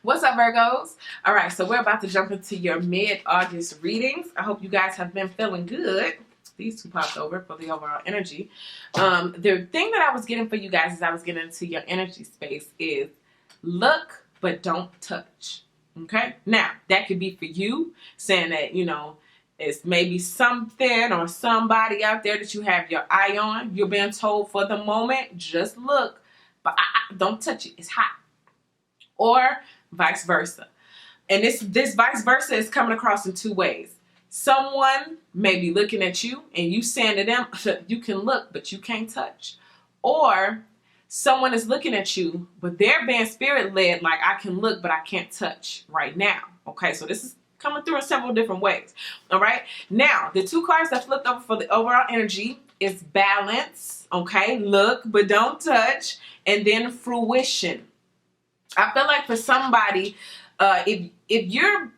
What's up, Virgos? All right, so we're about to jump into your mid-August readings. I hope you guys have been feeling good. These two popped over for the overall energy. The thing that I was getting for you guys as I was getting into your energy space is look, but don't touch. Okay? Now, that could be for you, saying that, it's maybe something or somebody out there that you have your eye on. You're being told for the moment, just look, but don't touch it. It's hot. Or vice versa. And this vice versa is coming across in two ways. Someone may be looking at you and you saying to them, you can look, but you can't touch. Or someone is looking at you, but they're being spirit-led, like I can look, but I can't touch right now. Okay, so this is coming through in several different ways. All right, now the two cards that flipped over for the overall energy is balance. Okay, look, but don't touch. And then fruition. I feel like for somebody, if you're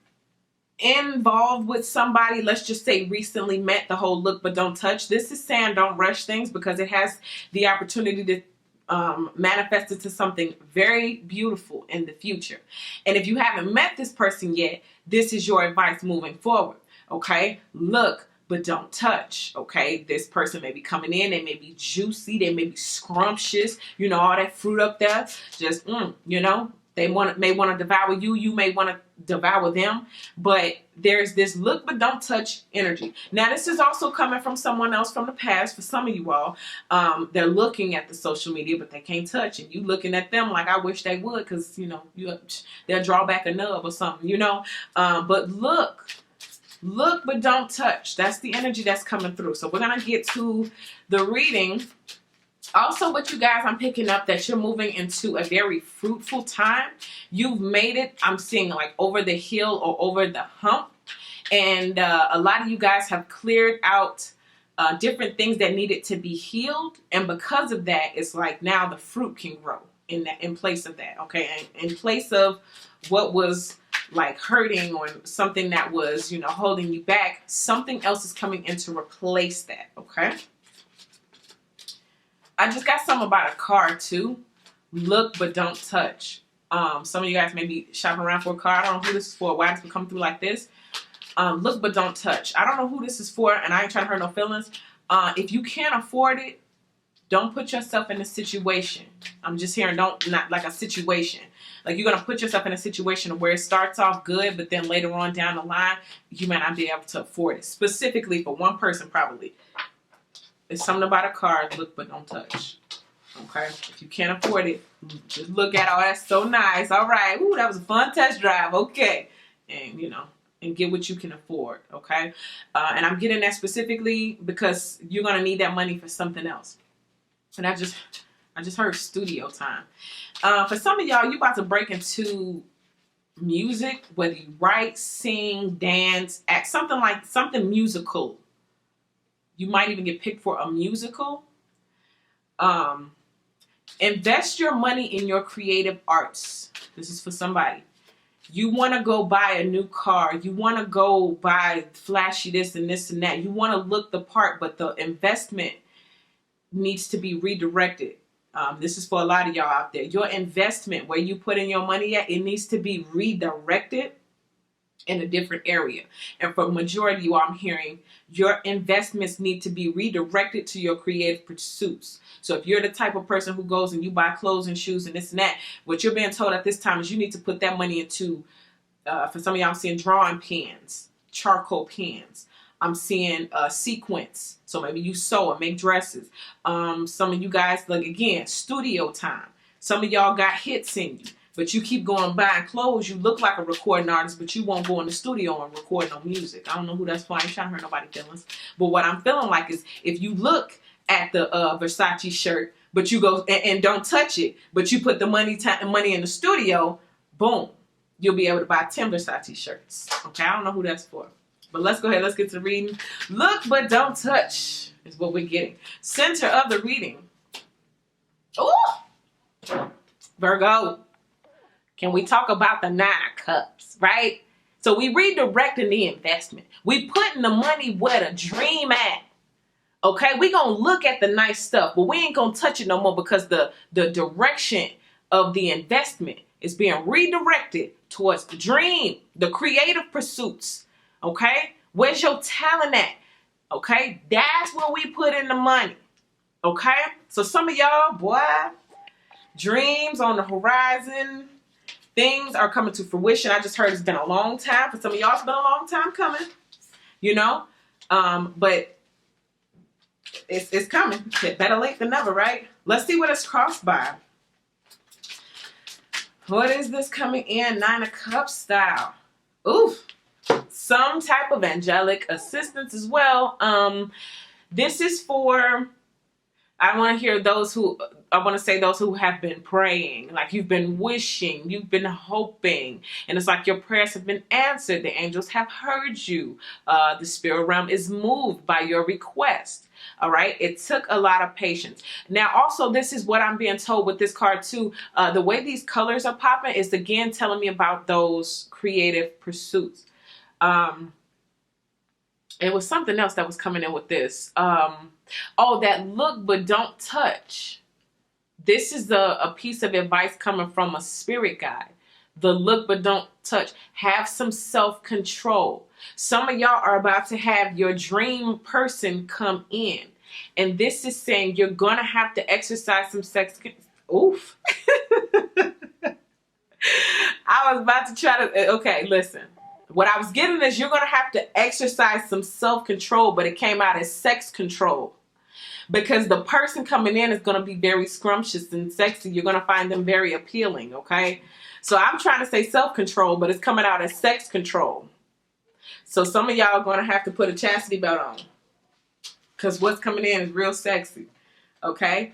involved with somebody, let's just say recently met, the whole look but don't touch, this is saying don't rush things because it has the opportunity to manifest into something very beautiful in the future. And if you haven't met this person yet, this is your advice moving forward. Okay, look but don't touch. Okay, this person may be coming in, they may be juicy, they may be scrumptious, all that fruit up there, just they may want to devour you, you may want to devour them, but there's this look but don't touch energy. Now this is also coming from someone else from the past. For some of you all, they're looking at the social media but they can't touch, and you looking at them like I wish they would, because they'll draw back a nub or something, but look but don't touch. That's the energy that's coming through. So we're going to get to the reading. Also, with you guys, I'm picking up that you're moving into a very fruitful time. You've made it, I'm seeing, like over the hill or over the hump. And a lot of you guys have cleared out different things that needed to be healed. And because of that, it's like now the fruit can grow in place of that. Okay, and in place of what was like hurting or something that was, holding you back, something else is coming in to replace that. Okay. I just got something about a car too. Look but don't touch. Some of you guys may be shopping around for a car. I don't know who this is for. Why does it come through like this? Look but don't touch. I don't know who this is for, and I ain't trying to hurt no feelings. If you can't afford it, don't put yourself in a situation. I'm just hearing not like a situation. Like you're going to put yourself in a situation where it starts off good, but then later on down the line, you might not be able to afford it. Specifically for one person, probably. It's something about a car, look but don't touch. Okay? If you can't afford it, just look at it. Oh, that's so nice. All right. Ooh, that was a fun test drive. Okay. And, and get what you can afford. Okay? And I'm getting that specifically because you're going to need that money for something else. And I just heard studio time. For some of y'all, you about to break into music, whether you write, sing, dance, act, something musical. You might even get picked for a musical. Invest your money in your creative arts. This is for somebody. You want to go buy a new car. You want to go buy flashy this and this and that. You want to look the part, but the investment needs to be redirected. This is for a lot of y'all out there. Your investment, where you put in your money at, it needs to be redirected in a different area. And for majority of you, I'm hearing your investments need to be redirected to your creative pursuits. So if you're the type of person who goes and you buy clothes and shoes and this and that, what you're being told at this time is you need to put that money into, for some of y'all, I'm seeing drawing pens, charcoal pens. I'm seeing sequins. So maybe you sew and make dresses. Some of you guys, like again, studio time. Some of y'all got hits in you, but you keep going buying clothes. You look like a recording artist, but you won't go in the studio and record no music. I don't know who that's for. I ain't trying to hurt nobody's feelings. But what I'm feeling like is if you look at the Versace shirt, but you go and don't touch it, but you put the money in the studio, boom, you'll be able to buy 10 Versace shirts. Okay, I don't know who that's for. But let's go ahead. Let's get to the reading. Look but don't touch is what we're getting. Center of the reading. Ooh! Virgo. Can we talk about the 9 of Cups, right? So we redirecting the investment. We putting the money where the dream at. Okay, we gonna look at the nice stuff, but we ain't gonna touch it no more because the direction of the investment is being redirected towards the dream, the creative pursuits. Okay? Where's your talent at? Okay? That's where we put in the money. Okay? So some of y'all, boy, dreams on the horizon. Things are coming to fruition. I just heard it's been a long time. For some of y'all, it's been a long time coming. You know? But it's coming. Better late than never, right? Let's see what it's crossed by. What is this coming in? 9 of Cups style. Oof. Some type of angelic assistance as well. This is for, I want to say those who have been praying, like you've been wishing, you've been hoping, and it's like your prayers have been answered. The angels have heard you. The spirit realm is moved by your request. All right. It took a lot of patience. Now, also, this is what I'm being told with this card too. The way these colors are popping is again telling me about those creative pursuits. It was something else that was coming in with this. Oh, that look but don't touch. This is a piece of advice coming from a spirit guide. The look but don't touch. Have some self-control. Some of y'all are about to have your dream person come in. And this is saying you're going to have to exercise some sex. Oof. I was about to try to. Okay, listen. What I was getting is you're going to have to exercise some self-control, but it came out as sex control. Because the person coming in is going to be very scrumptious and sexy. You're going to find them very appealing, okay? So I'm trying to say self-control, but it's coming out as sex control. So some of y'all are going to have to put a chastity belt on. Because what's coming in is real sexy, okay?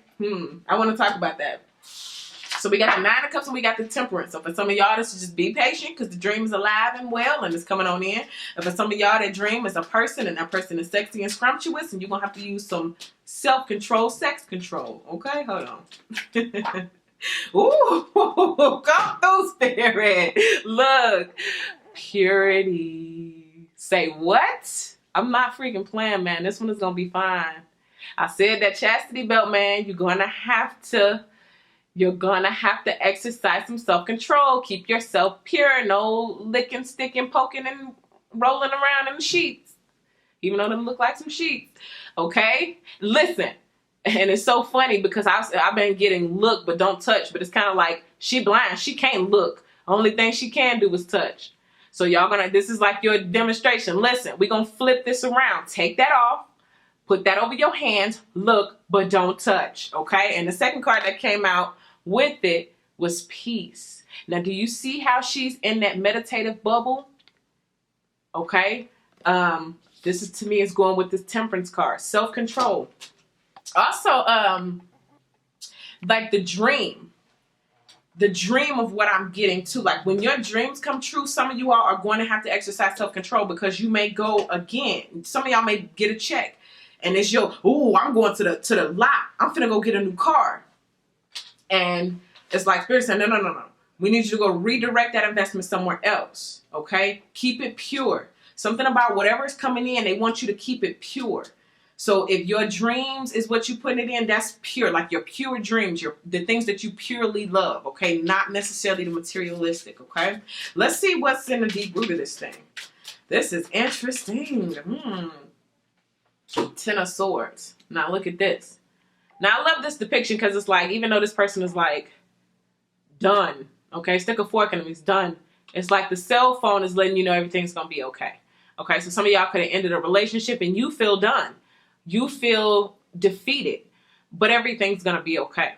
I want to talk about that. So we got the 9 of Cups and we got the Temperance. So for some of y'all, this is just be patient because the dream is alive and well and it's coming on in. And for some of y'all, that dream is a person and that person is sexy and scrumptious and you're going to have to use some self-control, sex control. Okay, hold on. Ooh, come through, spirit. Look, purity. Say what? I'm not freaking playing, man. This one is going to be fine. I said that chastity belt, man, you're going to have to exercise some self-control. Keep yourself pure. No licking, sticking, poking, and rolling around in the sheets. Even though they look like some sheets. Okay? Listen. And it's so funny because I've been getting look but don't touch. But it's kind of like she blind. She can't look. Only thing she can do is touch. So y'all this is like your demonstration. Listen, we're going to flip this around. Take that off. Put that over your hands. Look but don't touch. Okay? And the second card that came out with it was peace. Now, do you see how she's in that meditative bubble? Okay. This is, to me, is going with this Temperance card. Self-control. Also, like the dream of what I'm getting to, like when your dreams come true, some of you all are going to have to exercise self-control because you may go again. Some of y'all may get a check and it's I'm going to the lot. I'm finna go get a new car. And it's like Spirit saying, no. We need you to go redirect that investment somewhere else. Okay? Keep it pure. Something about whatever is coming in, they want you to keep it pure. So if your dreams is what you put it in, that's pure. Like your pure dreams, the things that you purely love. Okay? Not necessarily the materialistic. Okay? Let's see what's in the deep root of this thing. This is interesting. 10 of Swords. Now look at this. Now, I love this depiction because it's like, even though this person is like, done, okay, stick a fork in them, he's done. It's like the cell phone is letting you know everything's going to be okay. Okay, so some of y'all could have ended a relationship and you feel done. You feel defeated, but everything's going to be okay.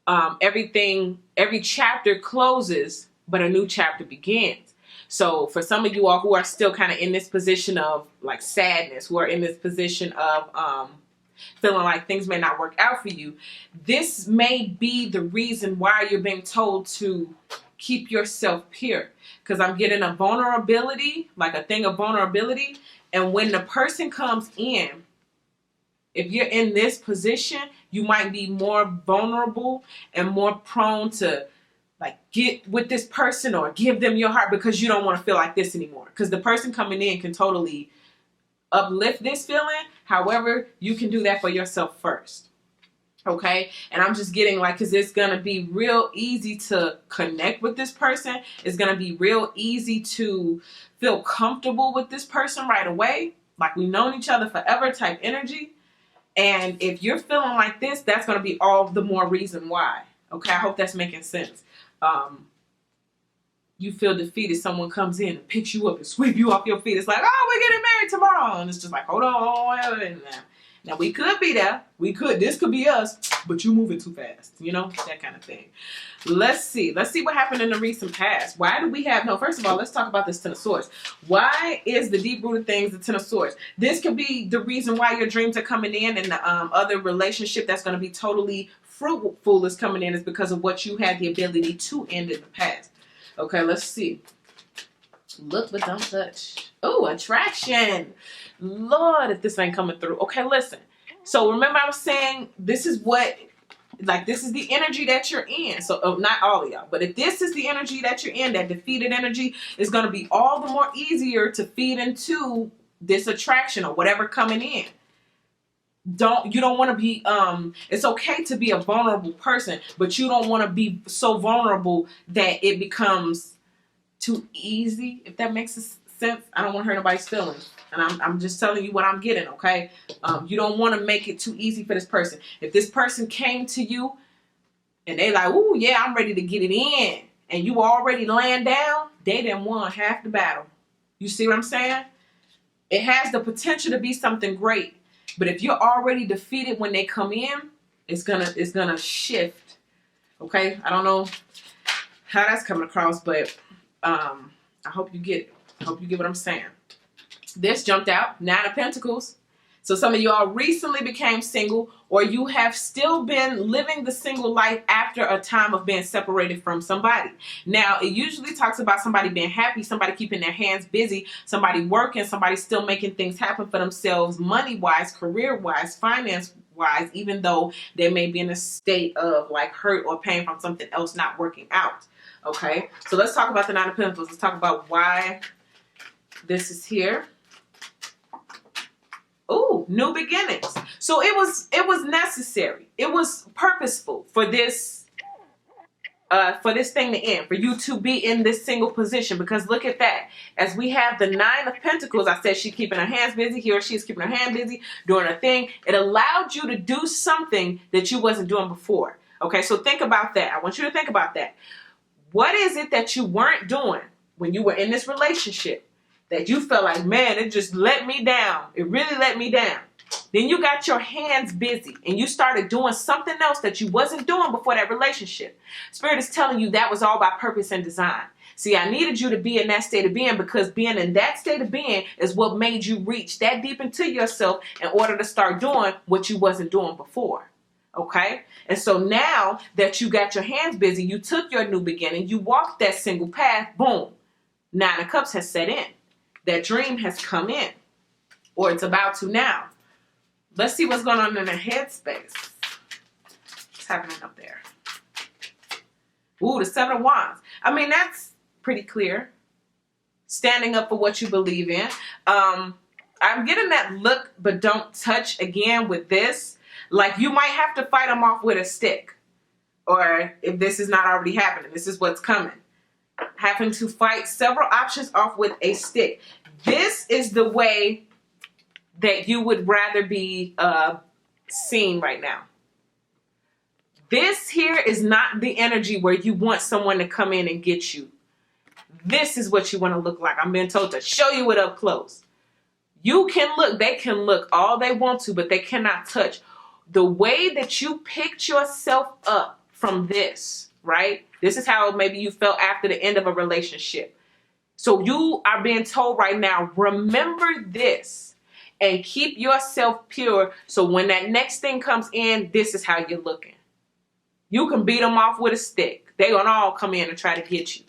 Every chapter closes, but a new chapter begins. So for some of you all who are still kind of in this position of like sadness, who are in this position of, feeling like things may not work out for you, this may be the reason why you're being told to keep yourself pure. Because I'm getting a vulnerability, like a thing of vulnerability. And when the person comes in, if you're in this position, you might be more vulnerable and more prone to like get with this person or give them your heart because you don't want to feel like this anymore. Because the person coming in can totally uplift this feeling. However, you can do that for yourself first. Okay, and I'm just getting like, because it's gonna be real easy to connect with this person. It's gonna be real easy to feel comfortable with this person right away, like we've known each other forever type energy. And if you're feeling like this, that's gonna be all the more reason why. Okay, I hope that's making sense. You feel defeated, someone comes in and picks you up and sweep you off your feet. It's like, oh, we're getting married tomorrow, and it's just like, hold on. Now we could be there. This could be us, but you moving too fast. You know, that kind of thing. Let's see what happened in the recent past. Why do we have, no, first of all, let's talk about this Ten of Swords. Why is the deep-rooted things the Ten of Swords? This could be the reason why your dreams are coming in, and the other relationship that's going to be totally fruitful is coming in is because of what you had the ability to end in the past. Okay, let's see. Look but don't touch. Oh, attraction. Lord, if this ain't coming through. Okay, listen. So remember I was saying this is the energy that you're in. So not all of y'all, but if this is the energy that you're in, that defeated energy, is going to be all the more easier to feed into this attraction or whatever coming in. You don't want to be, it's okay to be a vulnerable person, but you don't want to be so vulnerable that it becomes too easy, if that makes sense. I don't want to hurt nobody's feelings. And I'm just telling you what I'm getting, okay? You don't want to make it too easy for this person. If this person came to you and they like, ooh, yeah, I'm ready to get it in, and you already laying down, they done won half the battle. You see what I'm saying? It has the potential to be something great. But if you're already defeated when they come in, it's gonna shift. Okay? I don't know how that's coming across, but I hope you get it. I hope you get what I'm saying. This jumped out, 9 of Pentacles. So some of y'all recently became single, or you have still been living the single life after a time of being separated from somebody. Now, it usually talks about somebody being happy, somebody keeping their hands busy, somebody working, somebody still making things happen for themselves, money-wise, career-wise, finance-wise, even though they may be in a state of like hurt or pain from something else not working out. Okay, so let's talk about the 9 of Pentacles. Let's talk about why this is here. Ooh, new beginnings. So it was necessary. It was purposeful for this thing to end, for you to be in this single position. Because look at that. As we have the 9 of Pentacles, I said she's keeping her hands busy. He or she is keeping her hand busy, doing her thing. It allowed you to do something that you wasn't doing before. Okay, so think about that. I want you to think about that. What is it that you weren't doing when you were in this relationship that you felt like, man, it just let me down? It really let me down. Then you got your hands busy and you started doing something else that you wasn't doing before that relationship. Spirit is telling you that was all by purpose and design. See, I needed you to be in that state of being, because being in that state of being is what made you reach that deep into yourself in order to start doing what you wasn't doing before. Okay? And so now that you got your hands busy, you took your new beginning, you walked that single path, boom, 9 of Cups has set in. That dream has come in, or it's about to now. Let's see what's going on in their headspace. What's happening up there? Ooh, the 7 of Wands. I mean, that's pretty clear. Standing up for what you believe in. I'm getting that look but don't touch again with this. Like you might have to fight them off with a stick. Or if this is not already happening, this is what's coming. Having to fight several options off with a stick. This is the way that you would rather be seen right now. This here is not the energy where you want someone to come in and get you. This is what you want to look like. I'm being told to show you it up close. You can look, they can look all they want to, but they cannot touch. The way that you picked yourself up from this, right? This is how maybe you felt after the end of a relationship. So you are being told right now, remember this and keep yourself pure. So when that next thing comes in, this is how you're looking. You can beat them off with a stick. They're going to all come in and try to get you.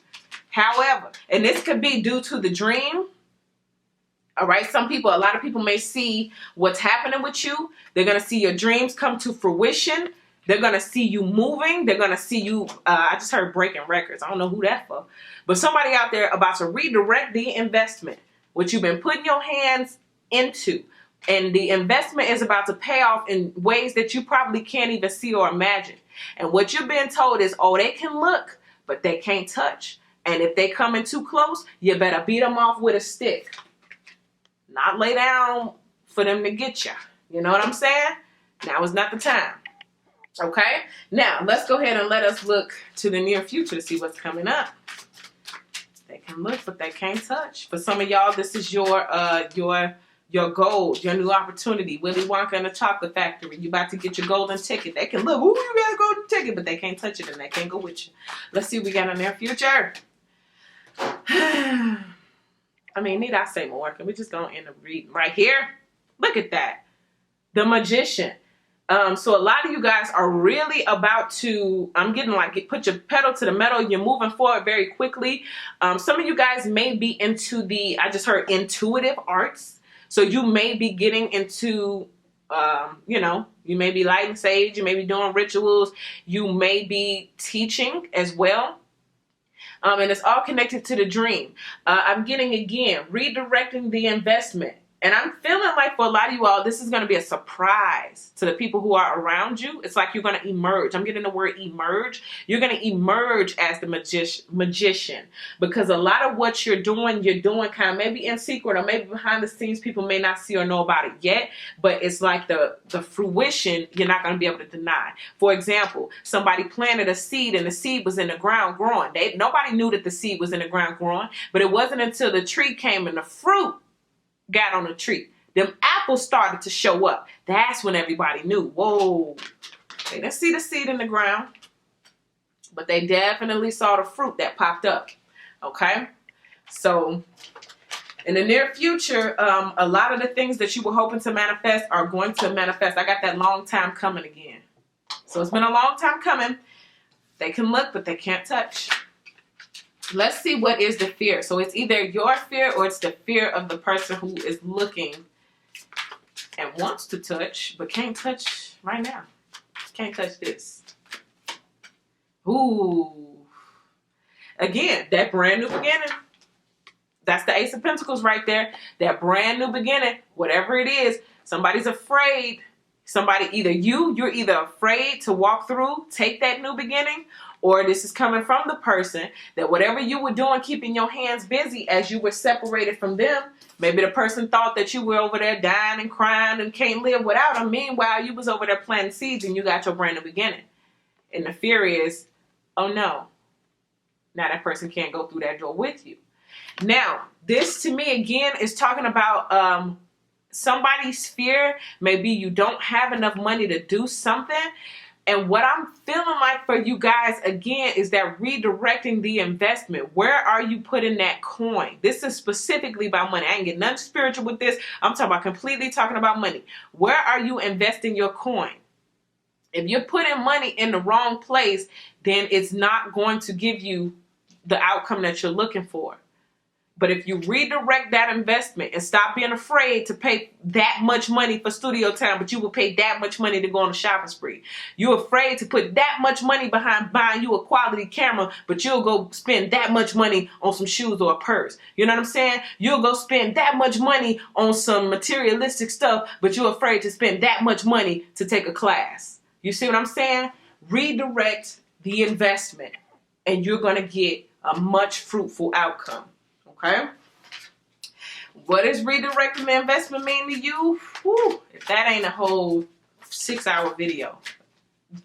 However, and this could be due to the dream. All right. A lot of people may see what's happening with you. They're going to see your dreams come to fruition. They're going to see you moving. They're going to see you. I just heard breaking records. I don't know who that's for. But somebody out there about to redirect the investment, what you've been putting your hands into, And the investment is about to pay off in ways that you probably can't even see or imagine. And what you're being told is, oh, they can look, but they can't touch. And if they come in too close, you better beat them off with a stick. Not lay down for them to get you. You know what I'm saying? Now is not the time. Okay? Now, let's go ahead and let us look to the near future to see what's coming up. They can look, but they can't touch. For some of y'all, this is your gold, your new opportunity. Willy Wonka and the Chocolate Factory. You about to get your golden ticket. They can look, ooh, you got a golden ticket, but they can't touch it and they can't go with you. Let's see what we got in their future. I mean, need I say more? Can we just go end up reading right here? Look at that. The Magician. So a lot of you guys are really about to, I'm getting like, put your pedal to the metal. You're moving forward very quickly. Some of you guys may be into the, I just heard intuitive arts. So you may be getting into, you know, you may be lighting sage. You may be doing rituals. You may be teaching as well. And it's all connected to the dream. I'm getting, again, redirecting the investment. And I'm feeling like for a lot of you all, this is going to be a surprise to the people who are around you. It's like you're going to emerge. I'm getting the word emerge. You're going to emerge as the magician. Because a lot of what you're doing kind of maybe in secret or maybe behind the scenes. People may not see or know about it yet. But it's like the fruition you're not going to be able to deny. For example, somebody planted a seed and the seed was in the ground growing. Nobody knew that the seed was in the ground growing. But it wasn't until the tree came and the fruit got on the tree. Them apples started to show up. That's when everybody knew. Whoa. They didn't see the seed in the ground, but they definitely saw the fruit that popped up. Okay? So, in the near future, a lot of the things that you were hoping to manifest are going to manifest. I got that long time coming again. So, it's been a long time coming. They can look, but they can't touch. Let's see what is the fear. So it's either your fear or it's the fear of the person who is looking and wants to touch, but can't touch right now. Can't touch this. Ooh. Again, that brand new beginning. That's the Ace of Pentacles right there. That brand new beginning, whatever it is, somebody's afraid. You're either afraid to walk through, take that new beginning, or this is coming from the person that whatever you were doing, keeping your hands busy as you were separated from them, maybe the person thought that you were over there dying and crying and can't live without them. Meanwhile, you was over there planting seeds and you got your brand new beginning. And the fear is, oh no, now that person can't go through that door with you. Now, this to me again is talking about somebody's fear. Maybe you don't have enough money to do something. And what I'm feeling like for you guys, again, is that redirecting the investment. Where are you putting that coin? This is specifically about money. I ain't getting nothing spiritual with this. I'm completely talking about money. Where are you investing your coin? If you're putting money in the wrong place, then it's not going to give you the outcome that you're looking for. But if you redirect that investment and stop being afraid to pay that much money for studio time, but you will pay that much money to go on a shopping spree. You're afraid to put that much money behind buying you a quality camera, but you'll go spend that much money on some shoes or a purse. You know what I'm saying? You'll go spend that much money on some materialistic stuff, but you're afraid to spend that much money to take a class. You see what I'm saying? Redirect the investment and you're going to get a much fruitful outcome. Okay. What does redirecting the investment mean to you? Whew, if that ain't a whole 6-hour video.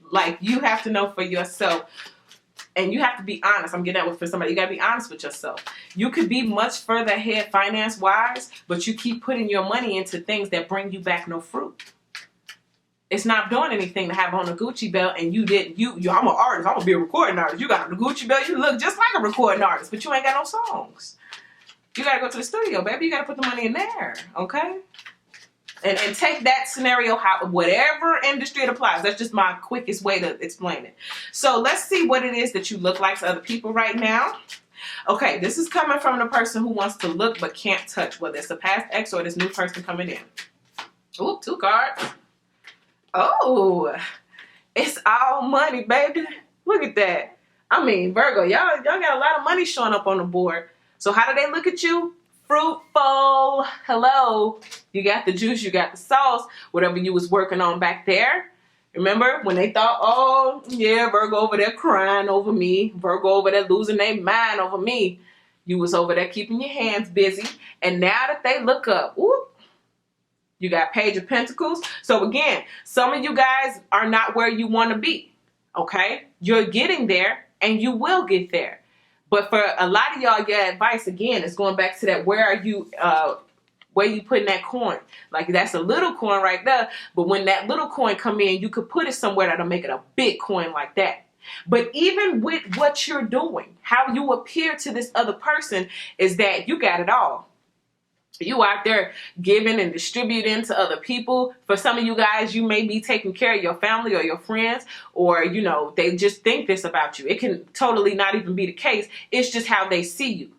Like, you have to know for yourself. And you have to be honest. I'm getting that for somebody. You got to be honest with yourself. You could be much further ahead finance-wise, but you keep putting your money into things that bring you back no fruit. It's not doing anything to have on a Gucci belt and I'm an artist. I'm going to be a recording artist. You got a Gucci belt. You look just like a recording artist, but you ain't got no songs. You got to go to the studio, baby. You got to put the money in there, okay? And take that scenario, whatever industry it applies. That's just my quickest way to explain it. So let's see what it is that you look like to other people right now. Okay, this is coming from the person who wants to look but can't touch, whether it's a past ex or this new person coming in. Ooh, 2 cards. Oh, it's all money, baby. Look at that. I mean, Virgo, y'all got a lot of money showing up on the board. So how do they look at you? fruitful. Hello. You got the juice, you got the sauce, whatever you was working on back there. Remember when they thought, oh, yeah, Virgo over there crying over me. Virgo over there losing their mind over me. You was over there keeping your hands busy. And now that they look up, whoop, you got Page of Pentacles. So again, some of you guys are not where you want to be. Okay? You're getting there and you will get there. But for a lot of y'all, your advice, again, is going back to that, where you putting that coin? Like, that's a little coin right there. But when that little coin come in, you could put it somewhere that'll make it a big coin like that. But even with what you're doing, how you appear to this other person is that you got it all. You out there giving and distributing to other people. For some of you guys, you may be taking care of your family or your friends, or, you know, they just think this about you. It can totally not even be the case. It's just how they see you.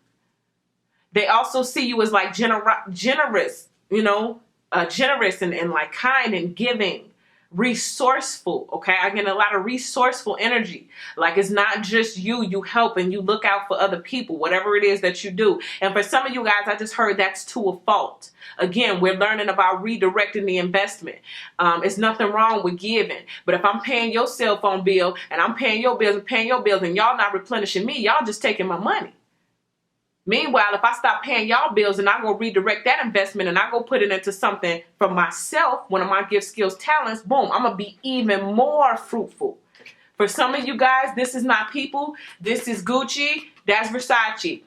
They also see you as like generous, you know, generous and like kind and giving, resourceful. Okay, I get a lot of resourceful energy. Like, it's not just you help and you look out for other people, whatever it is that you do. And for some of you guys, I just heard that's to a fault. Again, we're learning about redirecting the investment. It's nothing wrong with giving, but if I'm paying your cell phone bill and I'm paying your bills and y'all not replenishing me, y'all just taking my money. Meanwhile, if I stop paying y'all bills and I go redirect that investment and I go put it into something for myself, one of my gifts, skills, talents, boom, I'm going to be even more fruitful. For some of you guys, this is not people. This is Gucci. That's Versace.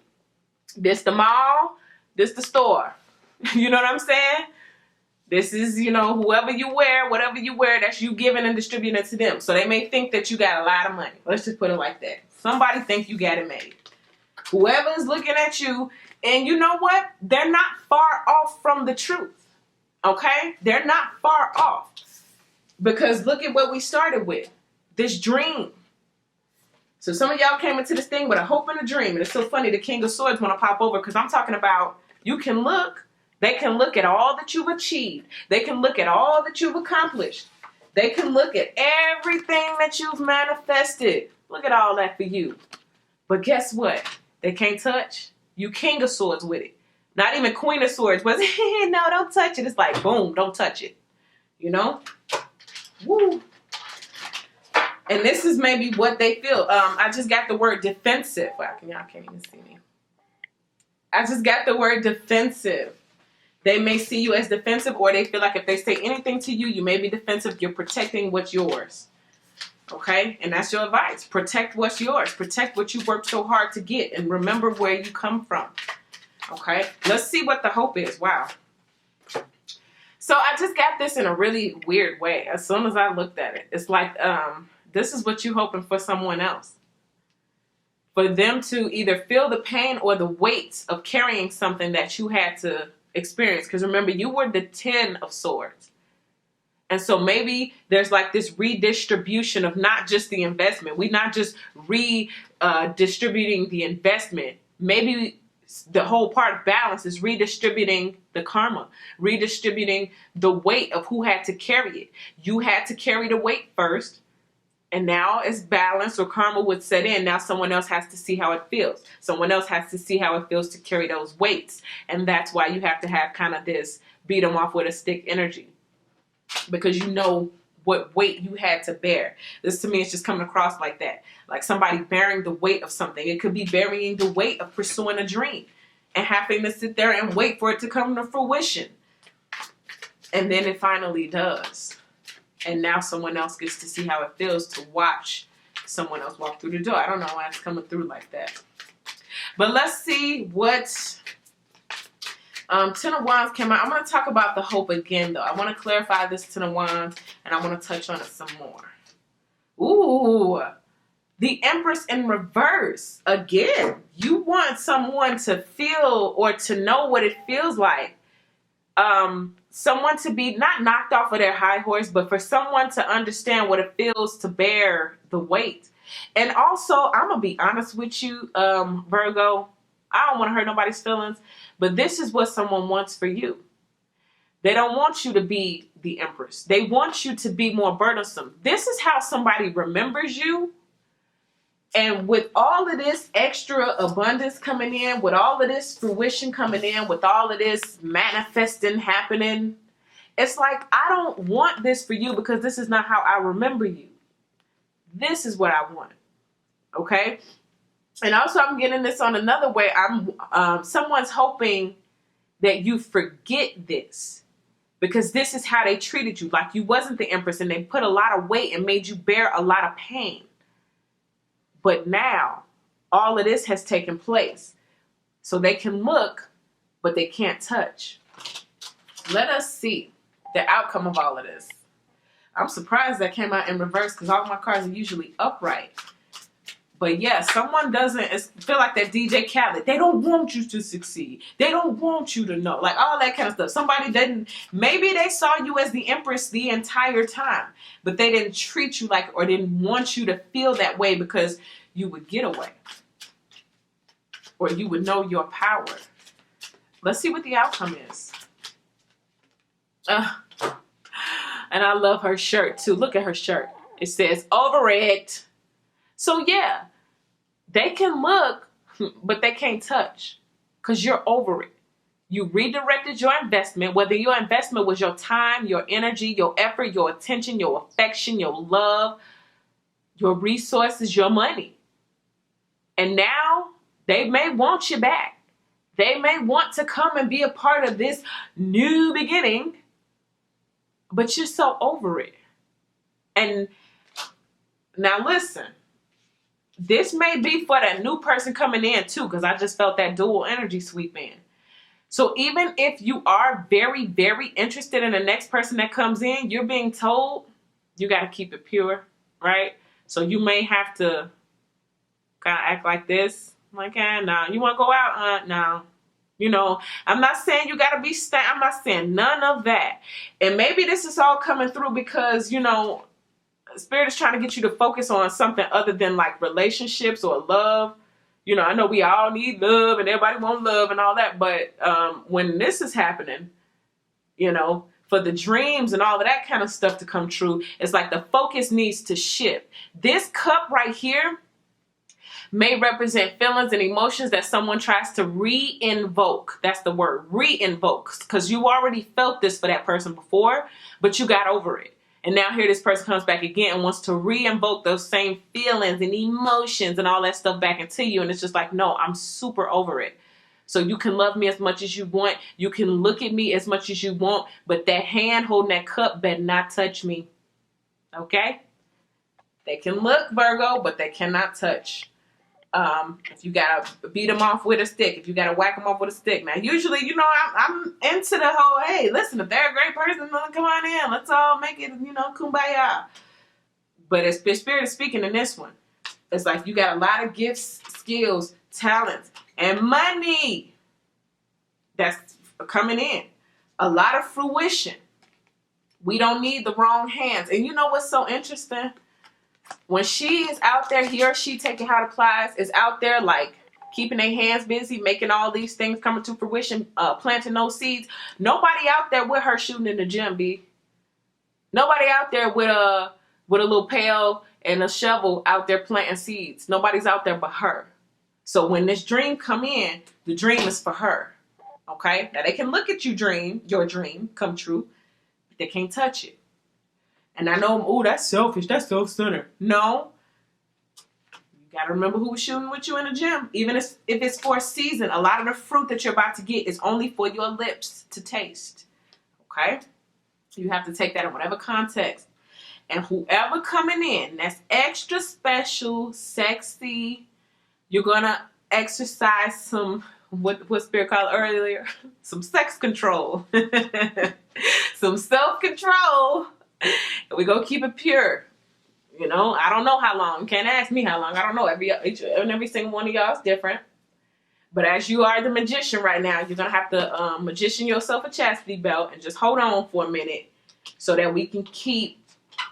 This the mall. This the store. You know what I'm saying? This is, you know, whoever you wear, whatever you wear, that's you giving and distributing it to them. So they may think that you got a lot of money. Let's just put it like that. Somebody think you got it made. Whoever is looking at you, and you know what? They're not far off from the truth. Okay? They're not far off. Because look at what we started with. This dream. So some of y'all came into this thing with a hope and a dream. And it's so funny, the King of Swords want to pop over, because I'm talking about, you can look. They can look at all that you've achieved. They can look at all that you've accomplished. They can look at everything that you've manifested. Look at all that for you. But guess what? They can't touch you. King of Swords with it. Not even Queen of Swords. Was no, don't touch it. It's like, boom, don't touch it. You know? Woo. And this is maybe what they feel. I just got the word defensive. Wow, y'all can't even see me. I just got the word defensive. They may see you as defensive, or they feel like if they say anything to you, you may be defensive. You're protecting what's yours. Okay? And that's your advice. Protect what's yours. Protect what you worked so hard to get. And remember where you come from. Okay? Let's see what the hope is. Wow. So I just got this in a really weird way. As soon as I looked at it, it's like, this is what you're hoping for someone else. For them to either feel the pain or the weight of carrying something that you had to experience. Because remember, you were the 10 of Swords. And so maybe there's like this redistribution of not just the investment. We're not just redistributing the investment. Maybe the whole part of balance is redistributing the karma, redistributing the weight of who had to carry it. You had to carry the weight first. And now it's balance, or karma would set in. Now someone else has to see how it feels. Someone else has to see how it feels to carry those weights. And that's why you have to have kind of this beat them off with a stick energy. Because you know what weight you had to bear. This to me is just coming across like that. Like somebody bearing the weight of something. It could be bearing the weight of pursuing a dream and having to sit there and wait for it to come to fruition. And then it finally does. And now someone else gets to see how it feels to watch someone else walk through the door. I don't know why it's coming through like that. But let's see what... 10 of Wands came out. I'm going to talk about the hope again, though. I want to clarify this 10 of Wands, and I want to touch on it some more. Ooh, the Empress in reverse. Again, you want someone to feel or to know what it feels like. Someone to be not knocked off of their high horse, but for someone to understand what it feels to bear the weight. And also, I'm going to be honest with you, Virgo. I don't want to hurt nobody's feelings, but this is what someone wants for you. They don't want you to be the Empress. They want you to be more burdensome. This is how somebody remembers you. And with all of this extra abundance coming in, with all of this fruition coming in, with all of this manifesting happening, it's like, I don't want this for you because this is not how I remember you. This is what I want. Okay? And also, I'm getting this on another way. Someone's hoping that you forget this because this is how they treated you. Like you wasn't the empress and they put a lot of weight and made you bear a lot of pain. But now, all of this has taken place. So they can look, but they can't touch. Let us see the outcome of all of this. I'm surprised that came out in reverse because all my cards are usually upright. But yeah, someone doesn't feel like that DJ Khaled. They don't want you to succeed. They don't want you to know. Like all that kind of stuff. Somebody didn't, maybe they saw you as the empress the entire time. But they didn't treat you like, or didn't want you to feel that way because you would get away. Or you would know your power. Let's see what the outcome is. And I love her shirt too. Look at her shirt. It says, over it. So yeah, they can look, but they can't touch because you're over it. You redirected your investment, whether your investment was your time, your energy, your effort, your attention, your affection, your love, your resources, your money. And now they may want you back. They may want to come and be a part of this new beginning, but you're so over it. And now listen. This may be for that new person coming in too, because I just felt that dual energy sweep in. So even if you are very, very interested in the next person that comes in, you're being told you got to keep it pure, right? So you may have to kind of act like this. Like, no, you want to go out? No. You know, I'm not saying you got to be I'm not saying none of that. And maybe this is all coming through because, you know, Spirit is trying to get you to focus on something other than like relationships or love. You know, I know we all need love and everybody wants love and all that. But when this is happening, you know, for the dreams and all of that kind of stuff to come true, it's like the focus needs to shift. This cup right here may represent feelings and emotions that someone tries to re-invoke. That's the word, re-invoke. Because you already felt this for that person before, but you got over it. And now here this person comes back again and wants to re-invoke those same feelings and emotions and all that stuff back into you. And it's just like, no, I'm super over it. So you can love me as much as you want. You can look at me as much as you want. But that hand holding that cup better not touch me. Okay? They can look, Virgo, but they cannot touch. If you gotta beat them off with a stick, if you gotta whack them off with a stick. Now, usually, you know, I'm into the whole, hey, listen, if they're a great person, then come on in. Let's all make it, you know, kumbaya. But as Spirit is speaking in this one, it's like you got a lot of gifts, skills, talents, and money that's coming in. A lot of fruition. We don't need the wrong hands. And you know what's so interesting? When she is out there, he or she taking hot applies, is out there like keeping their hands busy, making all these things coming to fruition, planting those seeds. Nobody out there with her shooting in the gym, B. Nobody out there with a little pail and a shovel out there planting seeds. Nobody's out there but her. So when this dream come in, the dream is for her. Okay? Now they can look at your dream come true, but they can't touch it. And I know, oh, that's selfish. That's self-centered. No. You got to remember who was shooting with you in the gym. Even if it's for a season, a lot of the fruit that you're about to get is only for your lips to taste. Okay? You have to take that in whatever context. And whoever coming in that's extra special, sexy, you're going to exercise some, what Spirit called earlier, some sex control. Some self-control. We go keep it pure. You know, I don't know how long. You can't ask me how long. I don't know. Every single one of y'all is different. But as you are the magician right now, you're going to have to magician yourself a chastity belt and just hold on for a minute so that we can keep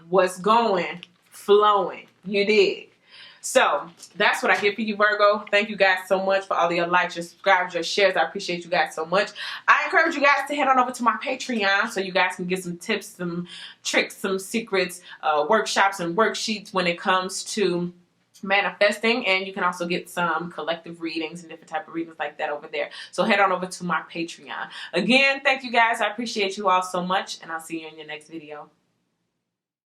what's going flowing. You dig? So that's what I get for you, Virgo. Thank you guys so much for all of your likes, your subscribes, your shares. I appreciate you guys so much. I encourage you guys to head on over to my Patreon so you guys can get some tips, some tricks, some secrets, workshops, and worksheets when it comes to manifesting, and you can also get some collective readings and different type of readings like that over there. So head on over to my Patreon. Again, thank you guys. I appreciate you all so much, and I'll see you in your next video.